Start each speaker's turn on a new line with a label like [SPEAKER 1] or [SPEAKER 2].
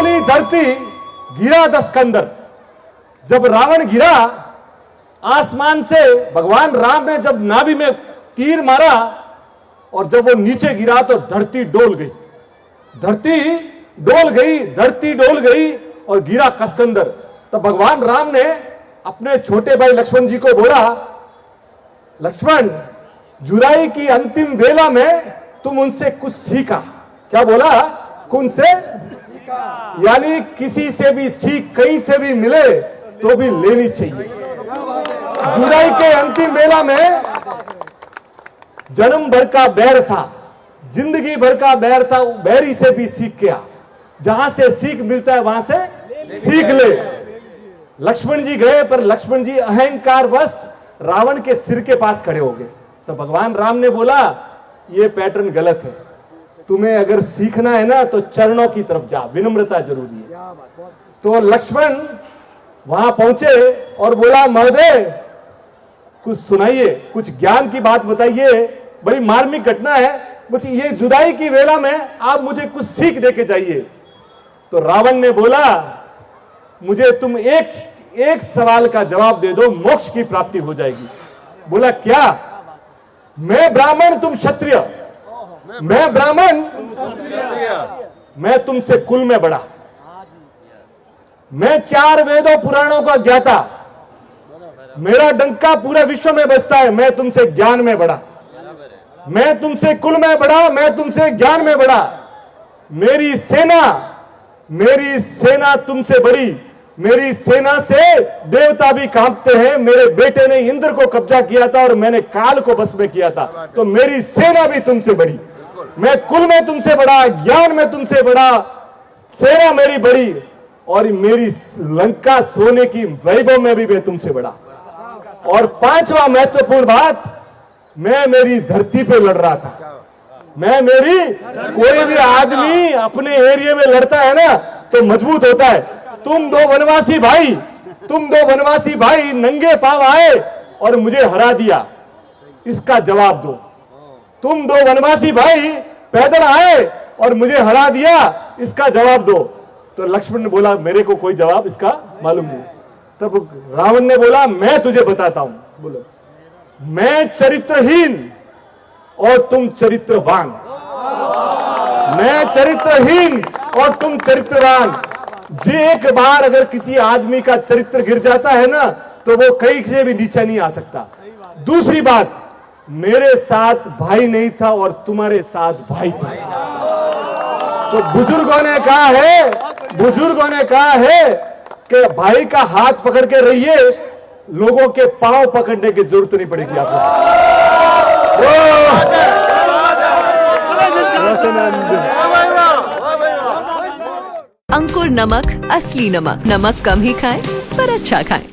[SPEAKER 1] डोली धरती गिरा दस्कंदर। जब रावण गिरा आसमान से, भगवान राम ने जब नाभि में तीर मारा और जब वो नीचे गिरा तो धरती डोल गई, धरती डोल गई, धरती डोल गई और गिरा कसकंदर। तो भगवान राम ने अपने छोटे भाई लक्ष्मण जी को बोला, लक्ष्मण, जुराई की अंतिम वेला में तुम उनसे कुछ सीखा। क्या बोला? कौन से? यानी किसी से भी सीख कहीं से भी मिले तो भी लेनी चाहिए। जुराई के अंतिम वेला में जन्म भर का बैर था, जिंदगी भर का बैर था, बैरी से भी सीख किया। जहां से सीख मिलता है वहां से सीख ले। लक्ष्मण जी गए पर लक्ष्मण जी अहंकार बस रावण के सिर के पास खड़े हो गए। तो भगवान राम ने बोला, ये पैटर्न गलत है, तुम्हें अगर सीखना है ना तो चरणों की तरफ जा, विनम्रता जरूरी है। तो लक्ष्मण वहां पहुंचे और बोला, महोदय कुछ सुनाइए, कुछ ज्ञान की बात बताइए, बड़ी मार्मिक घटना है, मुझे ये जुदाई की वेला में आप मुझे कुछ सीख देके जाइए। तो रावण ने बोला, मुझे तुम एक सवाल का जवाब दे दो, मोक्ष की प्राप्ति हो जाएगी। बोला, क्या? मैं ब्राह्मण तुम क्षत्रिय, मैं ब्राह्मण मैं तुमसे कुल में बड़ा, मैं 4 वेदों पुराणों का ज्ञाता, मेरा डंका पूरे विश्व में बजता है, मैं तुमसे ज्ञान में बड़ा, मैं तुमसे कुल में बड़ा, मैं तुमसे ज्ञान में बड़ा। मेरी सेना तुमसे बड़ी, मेरी सेना से देवता भी कांपते हैं। मेरे बेटे ने इंद्र को कब्जा किया था और मैंने काल को बस में किया था, तो मेरी सेना भी तुमसे बड़ी, मैं कुल में तुमसे बड़ा, ज्ञान में तुमसे बड़ा, सेना मेरी बड़ी, और मेरी लंका सोने की वैभव में भी मैं तुमसे बड़ा। और 5वां महत्वपूर्ण बात, मैं मेरी धरती पे लड़ रहा था। कोई भी आदमी अपने एरिया में लड़ता है ना तो मजबूत होता है। तुम दो वनवासी भाई नंगे पांव आए और मुझे हरा दिया, इसका जवाब दो। तुम 2 वनवासी भाई पैदल आए और मुझे हरा दिया, इसका जवाब दो। तो लक्ष्मण ने बोला, मेरे को कोई जवाब इसका मालूम नहीं। तब रावण ने बोला, मैं तुझे बताता हूं। बोलो, मैं चरित्रहीन और तुम चरित्रवान, मैं चरित्रहीन और तुम चरित्रवान। जे एक बार अगर किसी आदमी का चरित्र गिर जाता है ना तो वो कहीं से भी नीचे नहीं आ सकता। दूसरी बात, मेरे साथ भाई नहीं था और तुम्हारे साथ भाई था। तो बुजुर्गों ने कहा है कि भाई का हाथ पकड़ के रहिए, लोगों के पांव पकड़ने की जरूरत नहीं पड़ेगी आपको।
[SPEAKER 2] अंकुर नमक, असली नमक। नमक कम ही खाएं पर अच्छा खाएं।